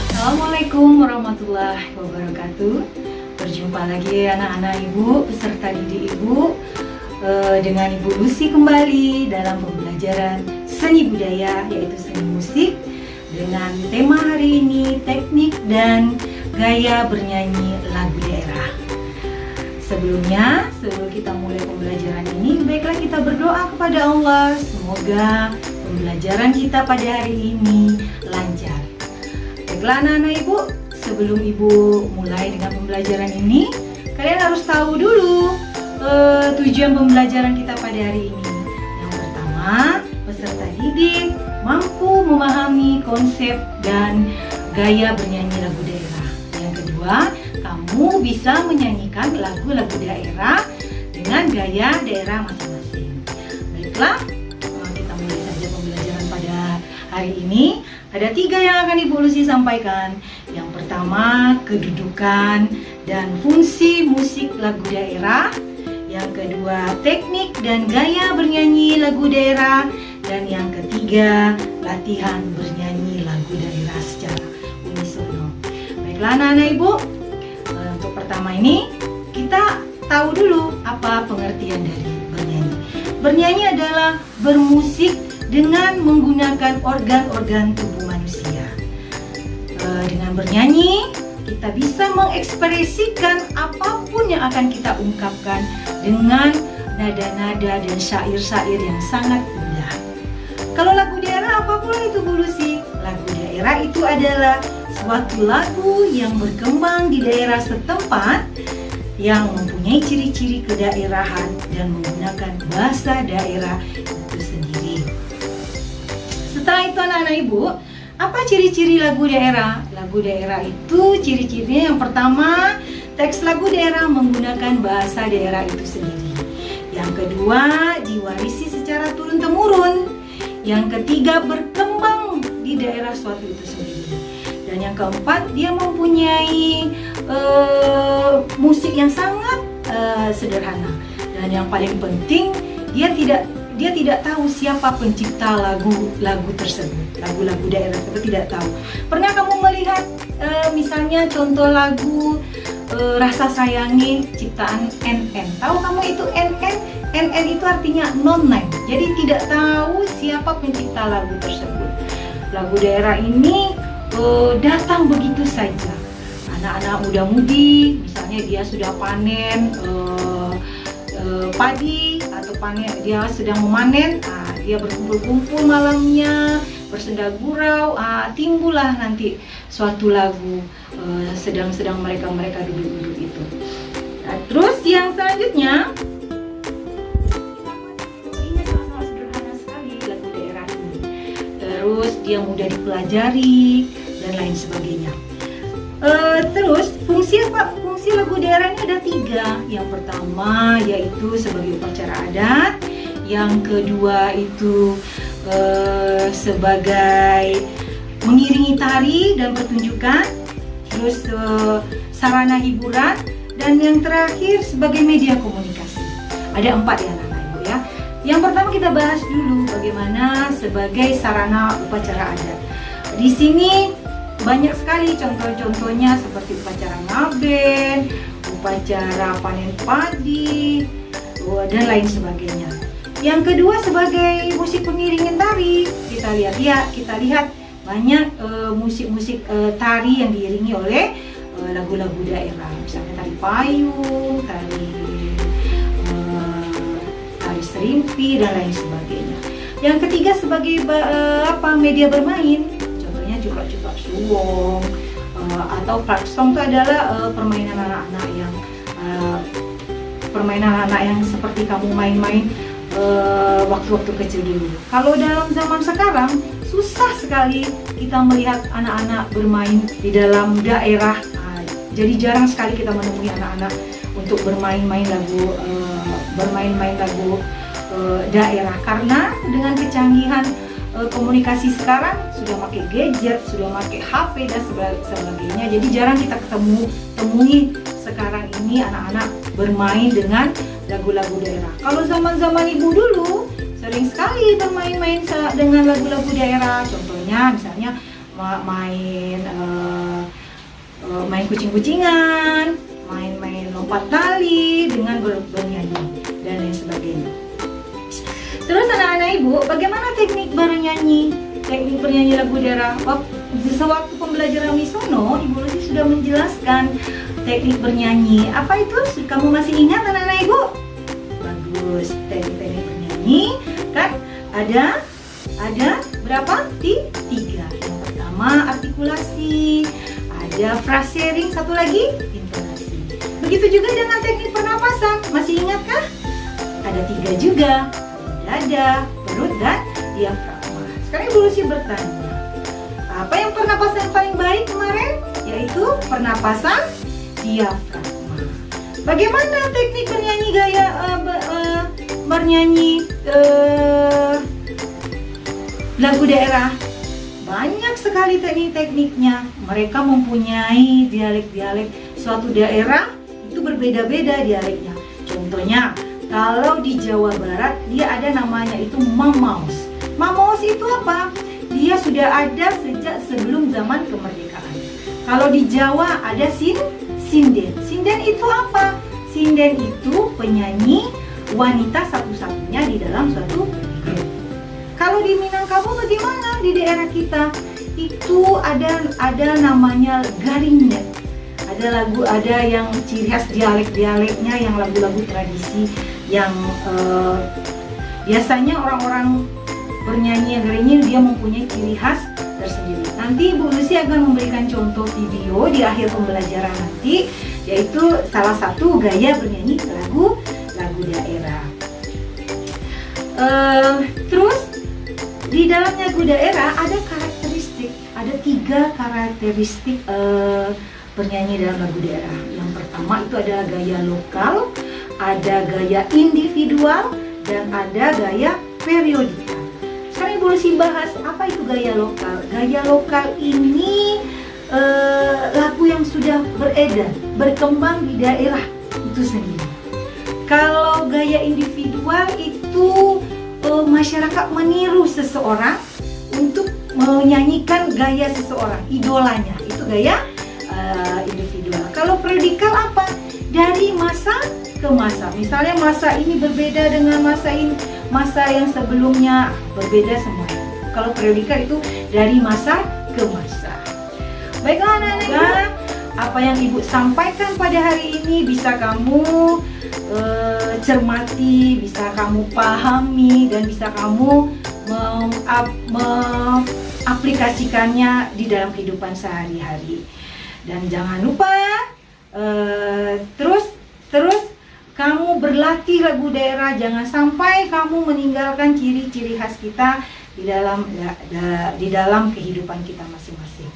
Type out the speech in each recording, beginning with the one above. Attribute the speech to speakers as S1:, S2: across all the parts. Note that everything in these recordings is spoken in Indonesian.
S1: Assalamualaikum warahmatullahi wabarakatuh. Berjumpa lagi anak-anak ibu beserta didik ibu dengan Ibu Lucy kembali dalam pembelajaran seni budaya, yaitu seni musik, dengan tema hari ini teknik dan gaya bernyanyi lagu daerah. Sebelum kita mulai pembelajaran ini, baiklah kita berdoa kepada Allah, semoga pembelajaran kita pada hari ini lancar. Baiklah anak-anak ibu, sebelum ibu mulai dengan pembelajaran ini, kalian harus tahu dulu tujuan pembelajaran kita pada hari ini. Yang pertama, peserta didik mampu memahami konsep dan gaya bernyanyi lagu daerah. Yang kedua, kamu bisa menyanyikan lagu-lagu daerah dengan gaya daerah masing-masing. Baiklah, kita mulai saja pembelajaran pada hari ini. Ada 3 yang akan Ibu Lucy sampaikan. Yang pertama, kedudukan dan fungsi musik lagu daerah. Yang kedua, teknik dan gaya bernyanyi lagu daerah. Dan yang ketiga, latihan bernyanyi lagu daerah secara unisono. Baiklah anak-anak ibu, untuk pertama ini kita tahu dulu apa pengertian dari bernyanyi. Bernyanyi adalah bermusik dengan menggunakan organ-organ tubuh manusia. Dengan bernyanyi, kita bisa mengekspresikan apapun yang akan kita ungkapkan dengan nada-nada dan syair-syair yang sangat indah. Kalau lagu daerah, apa pula itu Bu Lucy? Lagu daerah itu adalah suatu lagu yang berkembang di daerah setempat yang mempunyai ciri-ciri kedaerahan dan menggunakan bahasa daerah itu sendiri. Setelah itu anak-anak ibu, apa ciri-ciri lagu daerah? Lagu daerah itu ciri-cirinya yang pertama, teks lagu daerah menggunakan bahasa daerah itu sendiri. Yang kedua, diwarisi secara turun-temurun. Yang ketiga, berkembang di daerah suatu itu sendiri. Dan yang keempat, dia mempunyai musik yang sangat sederhana. Dan yang paling penting, dia tidak tahu siapa pencipta lagu tersebut, lagu-lagu daerah tersebut tidak tahu. Pernah kamu melihat misalnya contoh lagu Rasa Sayangi ciptaan NN? Tahu kamu itu NN? NN itu artinya non-name. Jadi tidak tahu siapa pencipta lagu tersebut. Lagu daerah ini datang begitu saja. Anak-anak muda-mudi, misalnya dia sudah panen padi atau dia sedang memanen, dia berkumpul-kumpul malamnya, bersenda gurau, timbullah nanti suatu lagu sedang mereka duduk-duduk itu. Nah, terus yang selanjutnya, ini sangat sederhana sekali lagu daerah ini. Terus dia mudah dipelajari dan lain sebagainya. Terus fungsi apa? Fungsi lagu daerah ini ada 3. Yang pertama yaitu sebagai upacara adat. Yang kedua itu sebagai mengiringi tari dan pertunjukan. Terus sarana hiburan. Dan yang terakhir sebagai media komunikasi. Ada 4 ya anak-anak ibu ya. Yang pertama kita bahas dulu bagaimana sebagai sarana upacara adat. Di sini banyak sekali contoh-contohnya seperti upacara ngaben, upacara panen padi, dan lain sebagainya. Yang kedua sebagai musik pengiringin tari. Kita lihat banyak musik-musik tari yang diiringi oleh lagu-lagu daerah. Misalnya tari payung, tari serimpi dan lain sebagainya. Yang ketiga sebagai media bermain. Cuplak-cuplak suwong atau klaksong itu adalah permainan anak-anak yang seperti kamu main-main waktu-waktu kecil dulu. Kalau dalam zaman sekarang susah sekali kita melihat anak-anak bermain di dalam daerah. Jadi jarang sekali kita menemui anak-anak untuk bermain-main lagu daerah, karena dengan kecanggihan komunikasi sekarang sudah pakai gadget, sudah pakai HP dan sebagainya. Jadi jarang kita temui sekarang ini anak-anak bermain dengan lagu-lagu daerah. Kalau zaman-zaman ibu dulu, sering sekali bermain-main dengan lagu-lagu daerah. Contohnya misalnya main main kucing-kucingan, main lompat tali dengan bernyanyi dan lain sebagainya. Terus anak-anak ibu, bagaimana teknik bernyanyi? Teknik bernyanyi lagu daerah. Sewaktu pembelajaran Wisono, Ibu Lucy sudah menjelaskan teknik bernyanyi. Apa itu? Kamu masih ingat anak-anak ibu? Bagus. Teknik bernyanyi kan ada berapa? Tiga. Yang pertama artikulasi, ada frasering, satu lagi intonasi. Begitu juga dengan teknik pernapasan. Masih ingatkah? Ada 3 juga. Dada, perut, dan diafragma. Sekarang Ibu Lucy bertanya, apa yang pernapasan paling baik kemarin? Yaitu pernapasan diafragma. Bagaimana teknik bernyanyi lagu daerah? Banyak sekali tekniknya. Mereka mempunyai dialek-dialek. Suatu daerah itu berbeda-beda dialeknya. Contohnya, kalau di Jawa Barat dia ada namanya itu mamaus. Mamaus itu apa? Dia sudah ada sejak sebelum zaman kemerdekaan. Kalau di Jawa ada sinden. Sinden itu apa? Sinden itu penyanyi wanita satu-satunya di dalam suatu grup. Kalau di Minangkabau bagaimana di daerah kita? Itu ada namanya garingnet. Ada yang ciri khas dialek-dialeknya, yang lagu-lagu tradisi yang biasanya orang-orang bernyanyi garingnya dia mempunyai ciri khas tersendiri. Nanti Bu Lucy akan memberikan contoh video di akhir pembelajaran nanti, yaitu salah satu gaya bernyanyi lagu daerah. Terus di dalam lagu daerah ada karakteristik, ada 3 karakteristik bernyanyi dalam lagu daerah. Yang pertama itu ada gaya lokal, ada gaya individual, dan ada gaya periodikal. Sekarang Ibu Lucy bahas apa itu gaya lokal. Gaya lokal ini lagu yang sudah beredar, berkembang di daerah itu sendiri. Kalau gaya individual itu masyarakat meniru seseorang untuk menyanyikan gaya seseorang, idolanya. Itu gaya individual. Kalau periodikal apa? Dari masa ke masa. Misalnya masa ini berbeda dengan masa yang sebelumnya, berbeda semuanya. Kalau periodikal itu dari masa ke masa. Baiklah anak-anak, apa yang Ibu sampaikan pada hari ini bisa kamu cermati, bisa kamu pahami, dan bisa kamu mengaplikasikannya di dalam kehidupan sehari-hari. Dan jangan lupa terus kamu berlatih lagu daerah. Jangan sampai kamu meninggalkan ciri-ciri khas kita di dalam kehidupan kita masing-masing.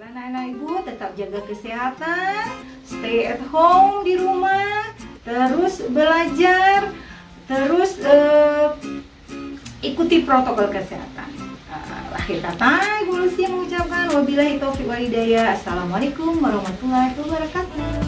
S1: Anak-anak ibu tetap jaga kesehatan, stay at home di rumah, terus belajar, terus ikuti protokol kesehatan. Akhir kata, Ibu Lucy mengucapkan wabillahi taufiq wal hidayah. Assalamualaikum warahmatullahi wabarakatuh.